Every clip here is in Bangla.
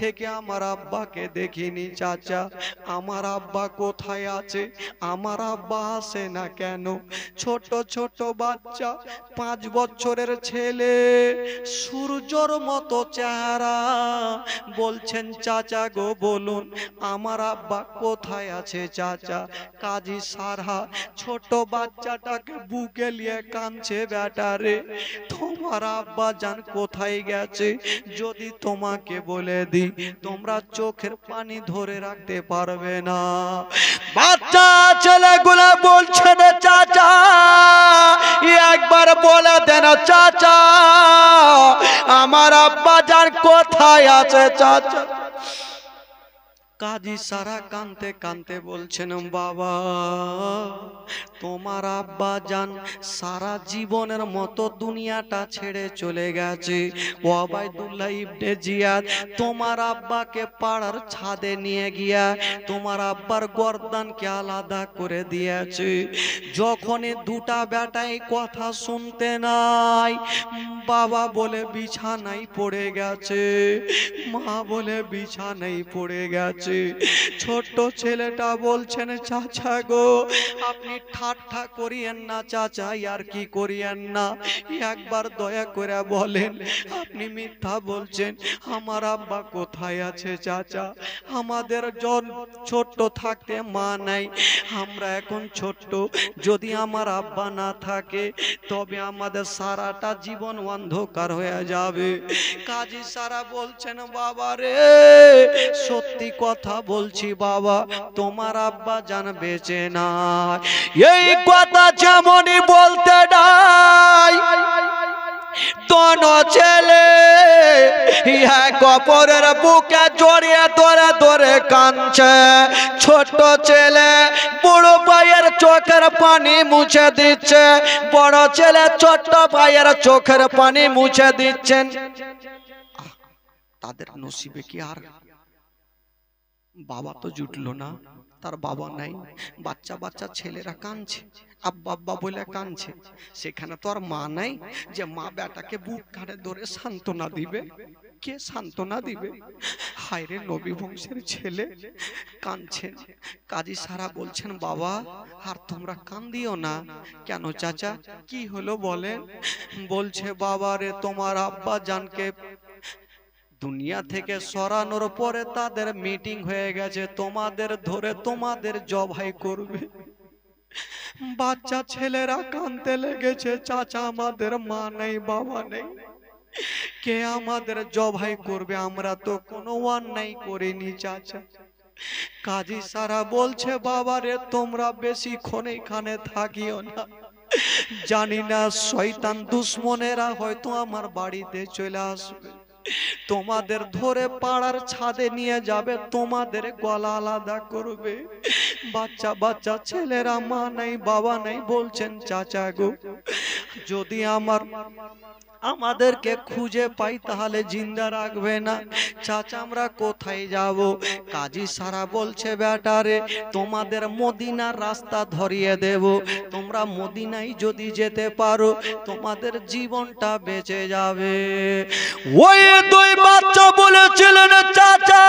থেকে আমার আব্বাকে দেখিনি চাচা, আমার আব্বা কোথায় আছে? আমার আব্বা আসে না কেন? ছোট ছোট বাচ্চা, 5 বছরের ছেলে, সূর্যর মতো চেহারা, বলছেন চাচা গো বলুন আমার আব্বা কোথায় আছে চাচা? কাজী সারা ছোট বাচ্চাটাকে বুকে নিয়ে কাঁদছে, বেটারে তোমার আব্বা জান কোথায় গেছে যদি তোমাকে বলে দিই তোমরা চোখের পানি ধরে রাখতে পারবে না। বাচ্চা ছেলেগুলা বলছে না চাচা একবার বলে দেন চাচা আমার আব্বা জান কোথায় আছে চাচা? কাজী সারা কাঁদতে কাঁদতে বলছেন বাবা তোমার আব্বা জান সারা জীবনের মতো দুনিয়াটা ছেড়ে চলে গেছে। ওবায়দুল্লাহ ইবনে জিয়াদ তোমার আব্বাকে পাড়ার ছাদে নিয়ে গিয়া তোমার আব্বার গর্দানকে আলাদা করে দিয়েছে। যখনই দুটা বেটাই কথা শুনতে নাই, বাবা বলে বিছানায় পড়ে গেছে, মা বলে বিছানায় পড়ে গেছে। ছোট্ট ছেলেটা বলছেন চাচা গো আপনি ঠাট্টা করিয়েন না চাচা, আর কি করিয়েন না, একবার দয়া করে বলেন আপনি মিথ্যা বলছেন, আমার আব্বা কোথায় আছে চাচা? আমাদের ছোট্ট থাকতে মা নাই, আমরা এখন ছোট্ট, যদি আমার আব্বা না থাকে তবে আমাদের সারাটা জীবন অন্ধকার হয়ে যাবে। কাজী সারা বলছেন বাবা রে সত্যি কথা বলছি বাবা তোমার আব্বা জান বেঁচে না। এই কথা যেমনই বলতে নাই দোনো ছেলে এক অপরের বুকে জড়িয়ে ধরে ধরে কাঁদছে। ছোট ছেলে বড় ভাইয়ের চোখের পানি মুছে দিচ্ছে, বড় ছেলে ছোট ভাইয়ের চোখের পানি মুছে দিচ্ছেন। তাদের নসিবে কি আর বাবা তো জুটলো না, তার বাবা নাই, বাচ্চা বাচ্চা ছেলেরা কাঁদছে, আব্বা আব্বা বলে কাঁদছে, সেখানে তো আর মা নাই যে মা বেটাকে বুক কাটে ধরে সান্ত্বনা দিবে। কে সান্ত্বনা দিবে? হায়রে নবী বংশের ছেলে কাঁদছেন। কাজী সারা বলছেন বাবা আর তোমরা কান্দিও না। কেন চাচা কি হলো বলেন? বলছে বাবা রে তোমার আব্বা জানকে দুনিয়া থেকে সরানোর পরে তাদের মিটিং হয়ে গেছে, তোমাদের ধরে তোমাদের জবাই করবে। বাচ্চা ছেলেরা কাঁদতে লেগেছে চাচা আমাদের মা নেই বাবা নেই, কে আমাদের জবাই করবে? আমরা তো কোনো অন্যায় করিনি চাচা। কাজী সারা বলছে বাবা রে তোমরা বেশিক্ষণ এখানে থাকিও না, জানি না শয়তান দুশ্মনেরা হয়তো আমার বাড়িতে চলে আসবে, তোমাদের ধরে পাড়ার ছাদে নিয়ে যাবে, তোমাদের গলা আলাদা করবে। বাচ্চা বাচ্চা ছেলেরা মা নাই বাবা নাই বলছেন চাচা গো যদি আমাদেরকে খুঁজে পাই তাহলে জিন্দা রাখবে না চাচা, আমরা কোথায় যাব? কাজী সারা বলছে বেটারে তোমাদের মদিনার রাস্তা ধরিয়ে দেব, তোমরা মদিনায় যদি যেতে পারো তোমাদের জীবনটা বেঁচে যাবে। ওই দুই বাচ্চা বলেছিলেন চাচা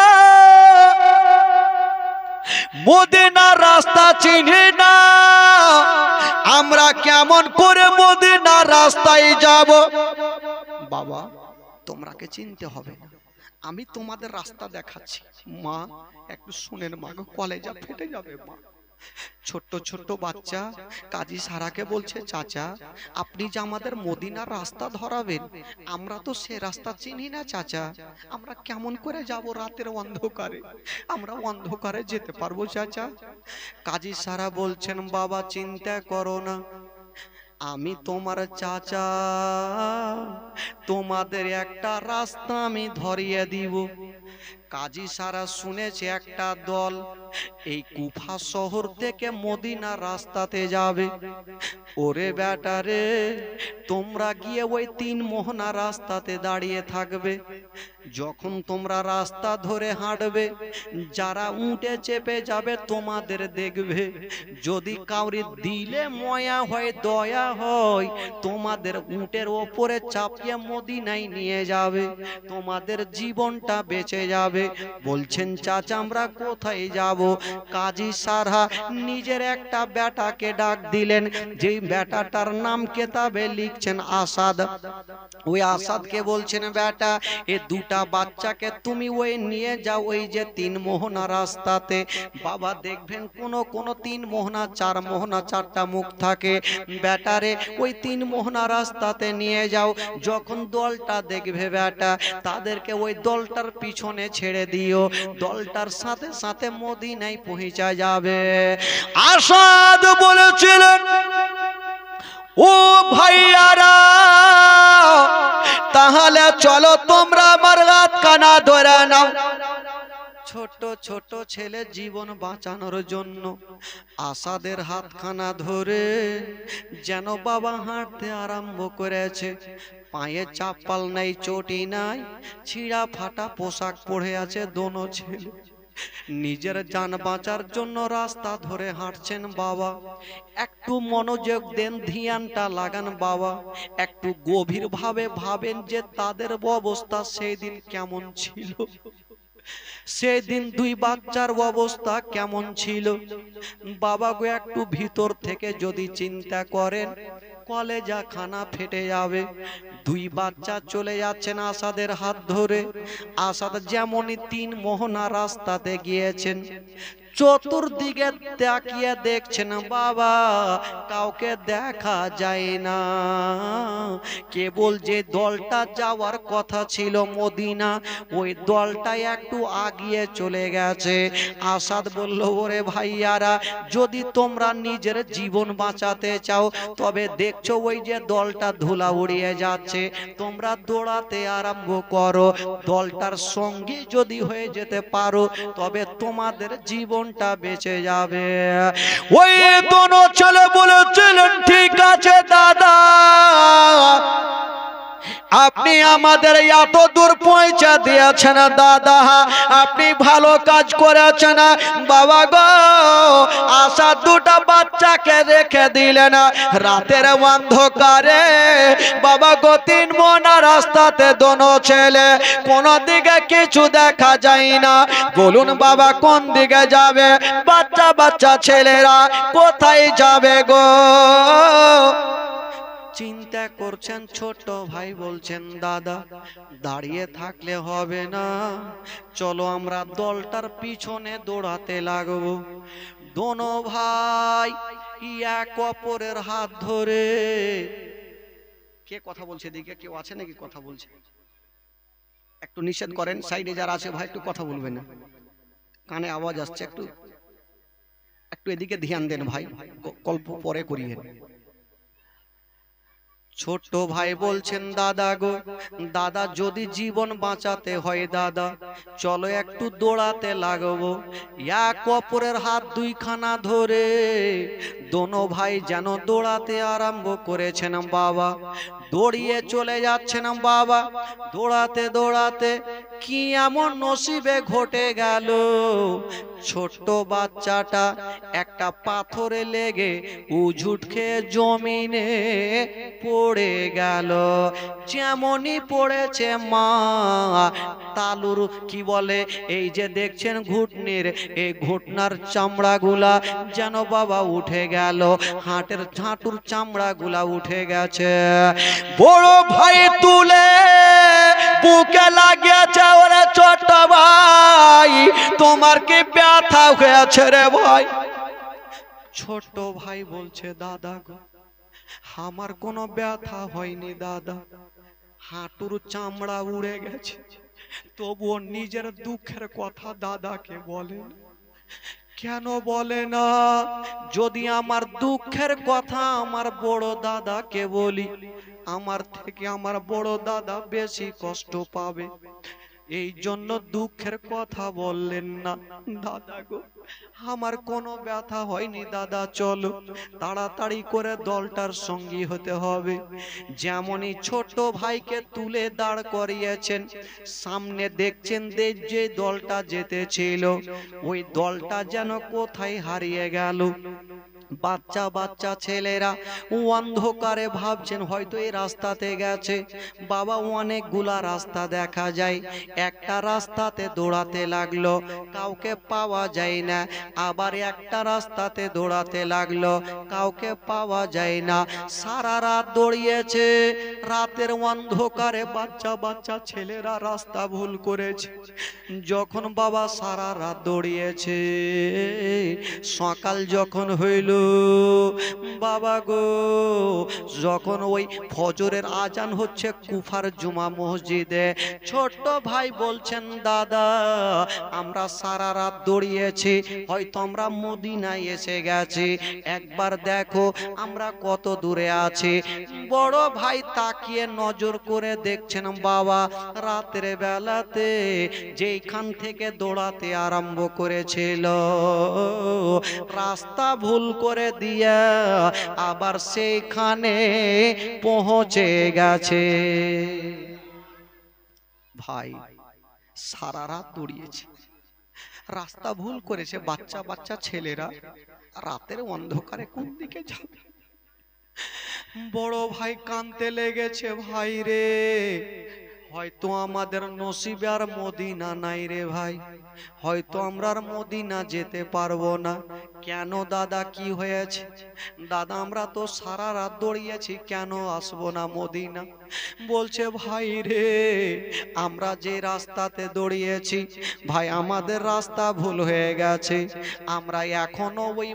মদিনার রাস্তা চিনি না, আমরা কেমন করে মদিনার রাস্তায় যাব? বাবা তোমরাকে চিনতে হবে না, আমি তোমাদের রাস্তা দেখাচ্ছি। মা একটু শুনেন মা গো, কলেজা ফেটে যাবে মা। ছোট্ট ছোট্ট বাচ্চা কাজী সারাকে বলছে চাচা আপনি যে আমাদের মদিনার রাস্তা ধরাবেন, আমরা তো সে রাস্তা চিনি না চাচা, আমরা কেমন করে যাব রাতের অন্ধকারে? আমরা অন্ধকারে যেতে পারবো চাচা? কাজী সারা বলছেন বাবা চিন্তা করো না, আমি তোমার চাচা, তোমাদের একটা রাস্তা আমি ধরিয়ে দিব। কাজী সারা শুনেছে একটা দল এই কুফা শহর থেকে মদিনা রাস্তাতে যাবে। ওরে বেটারে তোমরা গিয়ে ওই 3 মোহনা রাস্তাতে দাঁড়িয়ে থাকবে, যখন তোমরা রাস্তা ধরে হাঁটবে যারা উঠে চেপে যাবে তোমাদের দেখবে, যদি কাউরি দিলে ময়া হয় দয়া হয় তোমাদের উটের ওপরে চাপিয়ে মদিনায় নিয়ে যাবে, তোমাদের জীবনটা বেঁচে যাবে। যাবে? বলছেন চাচা আমরা কোথায় যাব? কাজী সারহা নিজের একটা বেটাকে ডাক দিলেন, যেই বেটাটার নাম কেতাবে লিখছেন আসাদ। ওই আসাদকে বলছেন বেটা এ দুটা বাচ্চাকে তুমি ওই নিয়ে যাও ওই যে 3 মোহনা রাস্তাতে। বাবা দেখবেন কোন 3 মোহনা 4 মোহনা 4টা মুখ থাকে। বেটারে ওই 3 মোহনা রাস্তাতে নিয়ে যাও। যখন দলটা দেখবে বেটা তাদেরকে ওই দলটার পিছনে ছেড়ে দিও, দলটার সাথে সাথে মদিনায় পৌঁছে যাবে। আসাদ বলেছিলেন ও ভাইয়ারা তাহলে চলো তোমরা আমার হাত কানা ধরে নাও। ছোট ছোট ছেলে জীবন বাঁচানোর জন্য আসাদের হাতখানা ধরে যেন বাবা হাঁটতে আরম্ভ করেছে। পায়ে চাপ্পাল নাই, চটি নাই, ছিঁড়া ফাটা পোশাক পরে আছে দোনো ছেলে। নিজের জান বাঁচার জন্য রাস্তা ধরে হাঁটছেন বাবা। একটু মনোযোগ দেন, ধ্যানটা লাগান বাবা, একটু গভীর ভাবে ভাবেন যে তাদের অবস্থা সেই দিন কেমন ছিল। সেদিন 2 বাচ্চার অবস্থা কেমন ছিল বাবা গো, একটু ভিতর থেকে যদি চিন্তা করেন কলেজা খানা ফেটে যাবে। 2 বাচ্চা চলে যাচ্ছেন আসাদের হাত ধরে। আসাদ যেমনই 3 মোহনা রাস্তাতে গিয়েছেন, চতুর্দিকে তাকিয়ে দেখছেন বাবা কাউকে দেখা যায় না। কেবল যে দলটা যাওয়ার কথা ছিল মদিনা, ওই দলটাই একটু আগিয়ে চলে গেছে। আসাদ বলল ওরে ভাইয়ারা যদি তোমরা নিজের জীবন বাঁচাতে চাও তবে দেখছো ওই যে দলটা ধুলা উড়িয়ে যাচ্ছে, তোমরা দৌড়াতে আরম্ভ করো। দলটার সঙ্গী যদি হয়ে যেতে পারো তবে তোমাদের জীবনটা বেঁচে যাবে। ওই দোনো ছেলে বলেছিলেন ঠিক আছে দাদা, আপনি আমাদের এত দূর পৌঁছে দিয়েছেন দাদা, আপনি ভালো কাজ করেছেন বাবা গো। আশা 2টা বাচ্চাকে রেখে দিলেন রাতের অন্ধকারে বাবা গো। 3 মোহনা রাস্তাতে দোনো ছেলে, কোন দিকে কিছু দেখা যায় না। বলুন বাবা কোন দিকে যাবে? বাচ্চা বাচ্চা ছেলেরা কোথায় যাবে গো? চিন্তা করছেন। ছোট ভাই বলছেন দাদা দাঁড়িয়ে থাকলে হবে না, চলো আমরা দলটার পিছনে দৌড়াতে লাগবো। দোনো ভাই এক অপরের হাত ধরে, কে কথা বলছে দিকে কেউ আছে নাকি কথা বলছে? একটু নিষেধ করেন, সাইডে যারা আছে ভাই একটু কথা বলবেন না, কানে আওয়াজ আসছে, একটু একটু এদিকে ধ্যান দেন ভাই, গল্প পরে করিয়েন। ছোট ভাই বলছেন দাদা গো, দাদা যদি জীবন বাঁচাতে হয় দাদা চলো একটু দৌড়াতে লাগবো। এক অপরের হাত 2খানা ধরে দোনো ভাই যেন দৌড়াতে আরম্ভ করেছেন বাবা। দৌড়িয়ে চলে যাচ্ছেন বাবা। দৌড়াতে দৌড়াতে কি এমন নসিবে ঘটে গেল, ছোট্ট বাচ্চাটা একটা পাথরে লেগে উঝুট খেয়ে জমিনে পড়ে গেল। যেমনই পড়েছে মা তালুর কি বলে এই যে দেখছেন ঘুটনির, এই ঘুটনার চামড়াগুলা যেন বাবা উঠে গেল, হাঁটুর চামড়াগুলা উঠে গেছে। বড় ভাই তুলে বুকে লাগিয়েছে ওরে ছোট ভাই তোমার কি ব্যথা হয়েছে রে ভাই? ছোট ভাই বলছে দাদা গো আমার কোনো ব্যথা হয়নি দাদা, হাঁটুর চামড়া উড়ে গেছে। তবুও নিজের দুঃখের কথা দাদাকে বলে। কেন বলে না? যদি আমার দুঃখের কথা আমার বড় দাদাকে বলি আমার থেকে আমার বড় দাদা বেশি কষ্ট পাবে, এই জন্য দুঃখের কথা বললেন না। দাদা গো আমার কোনো ব্যথা হয়নি দাদা, চলো তাড়াতাড়ি করে দলটার সঙ্গী হতে হবে। যেমনই ছোট ভাইকে তুলে দাঁড় করিয়েছেন, সামনে দেখছেন যে দলটা যেতেছিল ওই দলটা যেন কোথায় হারিয়ে গেল। বাচ্চা বাচ্চা ছেলেরা অন্ধকারে ভাবছেন হয়তো এই রাস্তাতে গেছে। বাবা অনেকগুলা রাস্তা দেখা যায়, একটা রাস্তাতে দৌড়াতে লাগলো, কাউকে পাওয়া যায় না। আবার একটা রাস্তাতে দৌড়াতে লাগলো, কাউকে পাওয়া যায় না। সারা রাত দৌড়িয়েছে, রাতের অন্ধকারে বাচ্চা বাচ্চা ছেলেরা রাস্তা ভুল করেছে। যখন বাবা সারা রাত দৌড়িয়েছে, সকাল যখন হইল, বাবা গো, যখন ওই ফজরের আজান হচ্ছে কুফার জুমা মসজিদে, ছোট্ট ভাই বলছেন দাদা আমরা সারা রাত দৌড়িয়েছি, হয়তো আমরা মদিনায় এসে গেছি, একবার দেখো আমরা কত দূরে আছি। বড় ভাই তাকিয়ে নজর করে দেখছেন বাবা রাতের বেলাতে যেখান থেকে দৌড়াতে আরম্ভ করেছিল, রাস্তা ভুল করে দিয়া আবার সেইখানে পৌঁছে গেছে। ভাই সারা রাত দৌড়িয়েছে, রাস্তা ভুল করেছে, বাচ্চা বাচ্চা ছেলেরা রাতের অন্ধকারে কোন দিকে যাবে? বড় ভাই কাঁদতে লেগেছে, ভাই রে হয়তো আমাদের নসিবে আর মদিনা নাই রে ভাই, হয়তো আমরা আর মদিনা যেতে পারবো না। কেন দাদা কি হয়েছে? দাদা আমরা তো সারা রাত দৌড়িয়েছি, কেন আসবো না মদিনা? বলছে ভাই রে আমরা যে রাস্তাতে দৌড়িয়েছি ভাই আমাদের রাস্তা ভুল হয়ে গেছে, আমরা এখনো ওই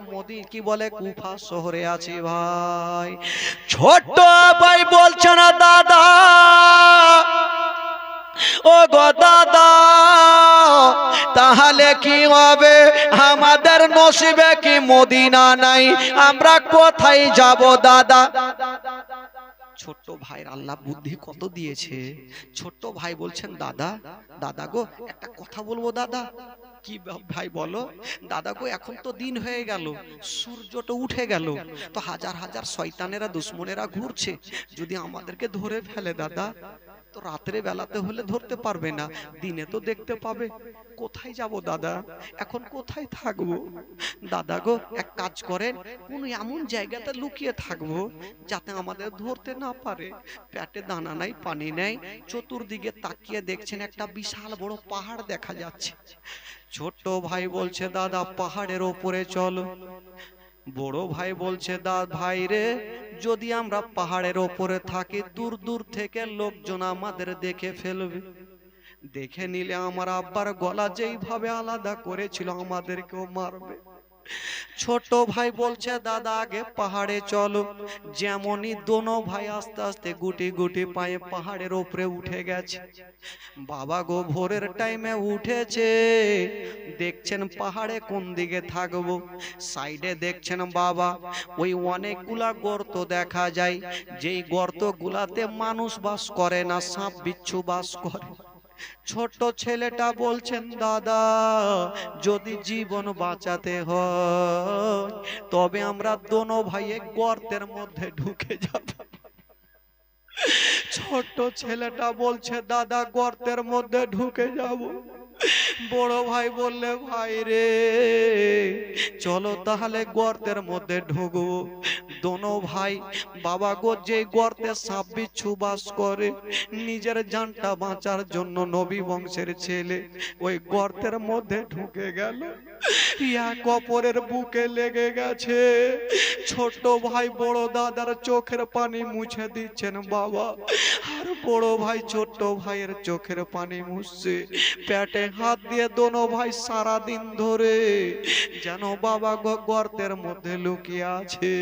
কি বলে কুফা শহরে আছি। ভাই ছোট্ট ভাই বলছে না দাদা, ও গো দাদা তাহলে কি হবে, আমাদের নসিবে কি মদিনা নাই, আমরা কোথায় যাব দাদা? ছোট্ট ভাইয়ের আল্লাহ বুদ্ধি কত দিয়েছে। ছোট্ট ভাই বলছেন দাদা, দাদা গো একটা কথা বলবো দাদা। কি ভাই বলো? দাদা গো এখন তো দিন হয়ে গেল, সূর্যটা উঠে গেল, তো হাজার হাজার শয়তানেরা দুশ্মনেরা ঘুরছে, যদি আমাদেরকে ধরে ফেলে দাদা, তো রাত্রে বেলাতে হলে ধরতে পারবে না, দিনে তো দেখতে পাবে, কোথায় যাব দাদা, এখন কোথায় থাকবো? দাদা গো এক কাজ করেন, কোন এমন জায়গাতে লুকিয়ে থাকবো যাতে আমাদের ধরতে না পারে। পেটে দানা নাই পানি নাই, চতুর্দিকে তাকিয়ে দেখছেন একটা বিশাল বড় পাহাড় দেখা যাচ্ছে। ছোট্ট ভাই বলছে দাদা পাহাড়ের ওপরে চলো। বড় ভাই বলছে ভাই রে যদি আমরা পাহাড়ের ওপরে থাকি দূর দূর থেকে লোকজন আমাদের দেখে ফেলবে, দেখে নিলে আমার আব্বার গলা যেইভাবে আলাদা করেছিল আমাদেরকেও মারবে। ছোট ভাই বলছে দাদা আগে পাহাড়ে চলো। যেমনই দোনো ভাই আস্তে আস্তে গুটি গুটি পায়ে পাহাড়ের উপরে উঠে গেছে। বাবা গো ভোরের টাইমে উঠেছে, দেখছেন পাহাড়ে কোন দিকে থাকবো, সাইডে দেখছেন বাবা ওই অনেকগুলা গর্ত দেখা যায়, যেই গর্তগুলাতে মানুষ বাস করে না, সাপ বিচ্ছু বাস করে। ছোট ছেলেটা বলছেন দাদা যদি জীবন বাঁচাতে হয় তবে আমরা দোনো ভাইয়ে গর্তের মধ্যে ঢুকে যাব। ছোট ছেলেটা বলছে দাদা গর্তের মধ্যে ঢুকে যাব। বড় ভাই বললে ভাই রে চলো তাহলে গর্তের মধ্যে ঢুকবো। দোনো ভাই বাবা গো যে গর্তে সাপ বিচ্ছু বাস করে, নিজের জানটা বাঁচার জন্য নবী বংশের ছেলে ওই গর্তের মধ্যে ঢুকে গেল। এক অপরের বুকে লেগে গেছে। ছোট ভাই বড় দাদার চোখের পানি মুছে দিচ্ছেন বাবা, আর বড় ভাই ছোট ভাইয়ের চোখের পানি মুছছে। পেটে হাত দিয়ে দোনো ভাই সারা দিন ধরে যেন বাবা গর্তের মধ্যে লুকিয়ে আছে।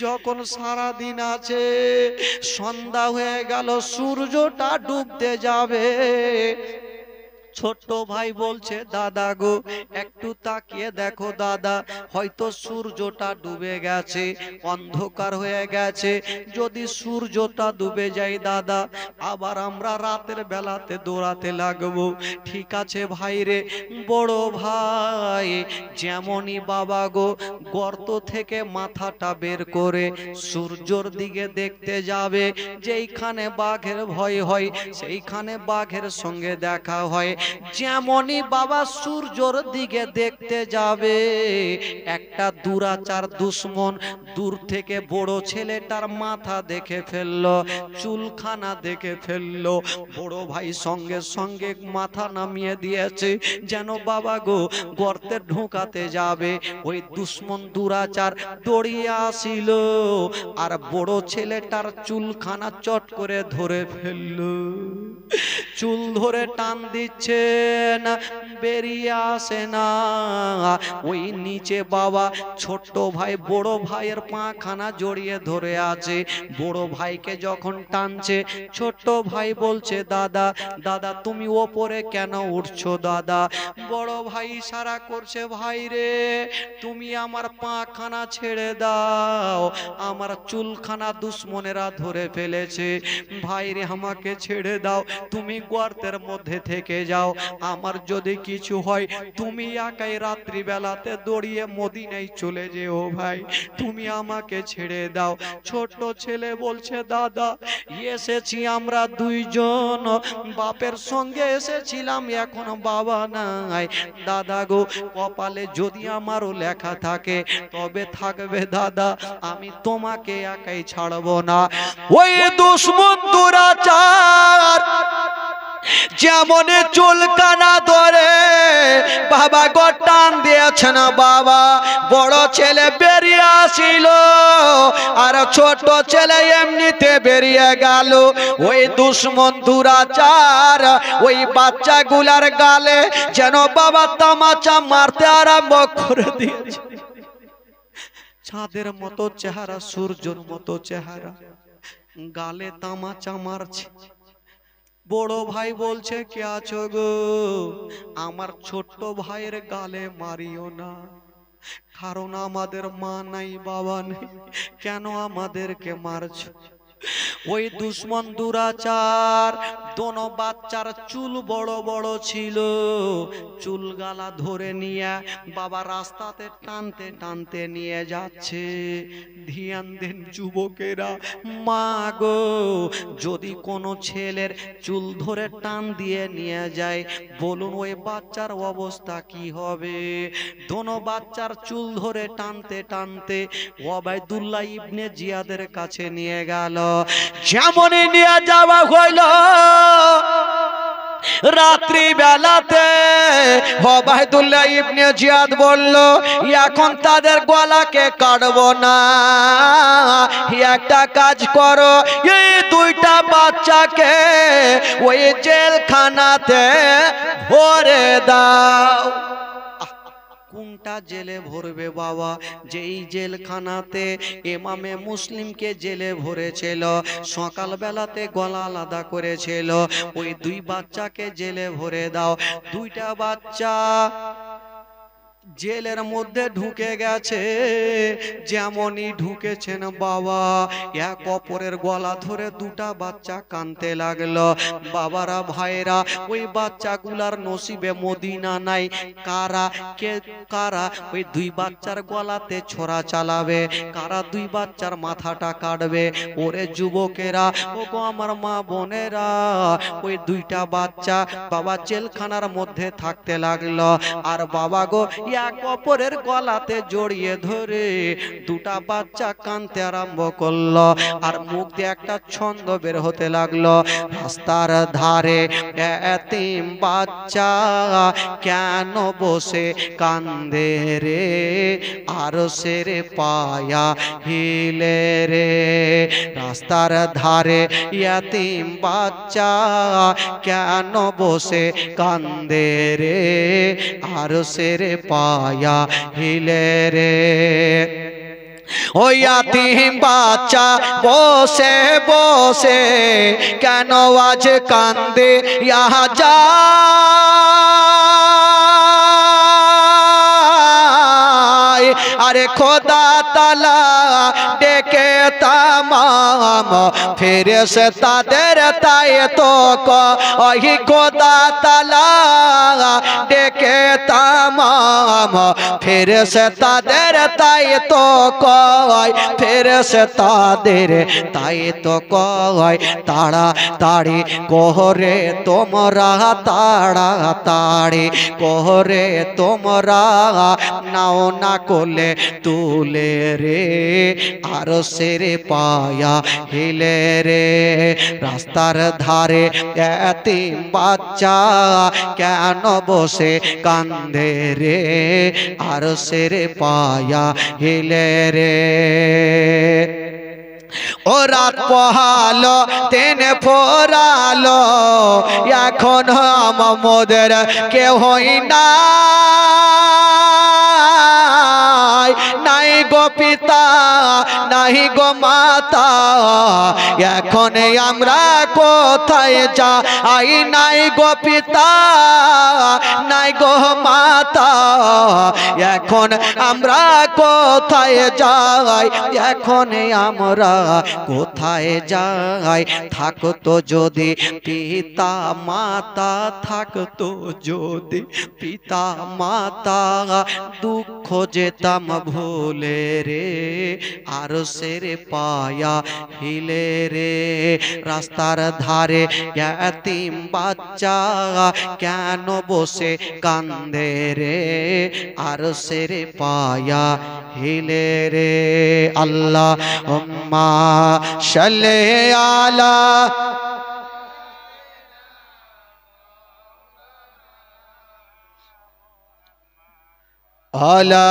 যখন সারা দিন আছে, সন্ধ্যা হয়ে গেল, সূর্যটা ডুবতে যাবে। ছোট ভাই বলছে দাদা গো একটু তাকিয়ে দেখো দাদা, হয়তো সূর্যটা ডুবে গেছে, অন্ধকার হয়ে গেছে, যদি সূর্যটা ডুবে যায় দাদা আবার আমরা রাতের বেলাতে দৌড়াতে লাগবো। ঠিক আছে ভাই রে। বড় ভাই যেমনই বাবা গো গর্ত থেকে মাথাটা বের করে সূর্যর দিকে দেখতে যাবে, যেইখানে বাঘের ভয় হয় সেইখানে বাঘের সঙ্গে দেখা হয়। যেমনই বাবা সূর্যর দিকে দেখতে যাবে, একটা দুরাচার দুশ্মন দূর থেকে বড় ছেলেটার মাথা দেখে ফেললো, চুলখানা দেখে ফেললো। বড় ভাই সঙ্গে সঙ্গে মাথা নামিয়ে দিয়েছে, যেন বাবা গো গর্তে ঢোকাতে যাবে। ওই দুশ্মন দুরাচার দড়িয়ে আসিল, আর বড় ছেলেটার চুলখানা চট করে ধরে ফেললো। চুল ধরে টান দিচ্ছেন, বেরিয়ে আসে না। ওই নিচে বাবা ছোট্ট ভাই বড় ভাইয়ের পাখানা জড়িয়ে ধরে আছে। বড় ভাইকে যখন টানছে, ছোট্ট ভাই বলছে দাদা দাদা তুমি ওপরে কেন উঠছো দাদা? বড় ভাই ইশারা করছে, ভাই রে তুমি আমার পাখানা ছেড়ে দাও, আমার চুলখানা দুশ্মনেরা ধরে ফেলেছে। ভাই রে আমাকে ছেড়ে দাও, তুমি গর্তের মধ্যে থেকে যাও, আমার যদি কিছু হয় তুমি একাই রাত্রি বেলাতে দৌড়িয়ে মদিনায় চলে যেও। ভাই তুমি আমাকে ছেড়ে দাও। ছোট ছেলে বলছে দাদা এসেছি আমরা দুইজন, বাপের সঙ্গে এসেছিলাম, এখন বাবা নাই। দাদা গো কপালে যদি আমারও লেখা থাকে তবে থাকবে দাদা, আমি তোমাকে একাই ছাড়বো না। ওই দুশ্মন দুরাচার যেমন চুলকানা ধরে বাবা গো টান দিয়েছেন, বাবা বড় ছেলে বেরিয়ে আসিল, আর ছোট ছেলে এমনিতে বেরিয়ে গেল। ওই দুশ্মন দুরাচার ওই বাচ্চাগুলার গালে যেন বাবা তামাচা মারতে আরম্ভ করে দিয়েছে। চাঁদের মতো চেহারা, সূর্যের মতো চেহারা, গালে তামাচা মারছে। বড় ভাই বলছে কে আছো গো? আমার ছোট্ট ভাইয়ের গালে মারিও না, কারণ আমাদের মা নাই বাবা নেই, কেন আমাদেরকে মারছো? ওই দুশ্মন দুরাচার দোনো বাচ্চার চুল বড় বড় ছিল, চুল গালা ধরে নিয়ে বাবা রাস্তাতে টানতে টানতে নিয়ে যাচ্ছে। ধ্যান দেন যুবকেরা, মা গো যদি কোনো ছেলের চুল ধরে টান দিয়ে নিয়ে যায়, বলুন ওই বাচ্চার অবস্থা কি হবে? দোনো বাচ্চার চুল ধরে টানতে টানতে ওবায়দুল্লাহ ইবনে জিয়াদের কাছে নিয়ে গেল। যেমনই নিয়ে যাওয়া হইল, রাত্রি বেলাতে ওবায়দুল্লাহ ইবনে জিয়াদ বলল এখন তাদের গলাকে কাটবো না, একটা কাজ করো, এই দুইটা বাচ্চাকে ওই জেলখানাতে ভরে দাও। কোনটা জেলে ভরবে বাবা? যেই জেলখানাতে ইমামে মুসলিমকে জেলে ভরেছিল, সকাল বেলাতে গলা আলাদা করেছিল, ওই দুই বাচ্চাকে জেলে ভরে দাও। দুইটা বাচ্চা জেলের মধ্যে ঢুকে গেছে। যেমনই ঢুকেছেন বাবা এক অপরের গলা ধরে দুটা বাচ্চা কাঁদতে লাগলো। বাবারা ভাইরা ওই বাচ্চাগুলার নসিবে মদিনা নাই। কারা ওই দুই বাচ্চার গলাতে ছোরা চালাবে? কারা দুই বাচ্চার মাথাটা কাটবে? ওরে যুবকেরা, ও গো আমার মা বোনেরা, ওই দুইটা বাচ্চা বাবা জেলখানার মধ্যে থাকতে লাগলো। আর বাবা গো এক অপরের গলাতে জড়িয়ে ধরে দুটা বাচ্চা কাঁদতে আরম্ভ করলো, আর মুখ দিয়ে একটা ছন্দ বের হতে লাগলো। রাস্তার ধারে এতিম বাচ্চা কেন বসে কান্দে রে, আর সেরে পায়া হিলে রে। রাস্তার ধারে এতিম বাচ্চা কেন বসে কান্দে রে, আর সেরে পায়া হিলে রে। ওই ইয়াতীম বাচ্চা বসে বসে কেন আজ কান্দে ইয়া যা, আরে খোদা তাআলা ডেকে তামাম ফেরেশতাদের তাই তো ওই খোদা তাআলা ডেকে তামাম নাম ফেরেশতাদের তাই তো কয় ফেরেশতাদের তাই তো কয় তাড়াতাড়ি কোহরে তোমরা তাড়াতাড়ি কোহরে তোমরা নাও না কোলে তুলে রে আরশের পায়া হিলে রে রাস্তার ধারে এতিম বাচ্চা কেন বসে কান্দে রে আরশের পায়া হিলে রে ও রাত পোহালো দিন ফোরালো এখন আমাদের কেউ হই না নাই গো পিতা নাই গো মাতা এখন আমরা কোথায় যাই নাই গো পিতা নাই গো মাতা এখন আমরা কোথায় যাই এখন আমরা কোথায় যাই থাকতো যদি পিতা মাতা থাকতো যদি পিতা মাতা দুঃখ যেতাম ভুলে রে আরশের পায়া হিলে রে রাস্তার ধারে এতিম বাচ্চা কেন বসে কান্দে রে আরশের পায়া হিলে রে আল্লাহুম্মা সাল্লি আলা আলা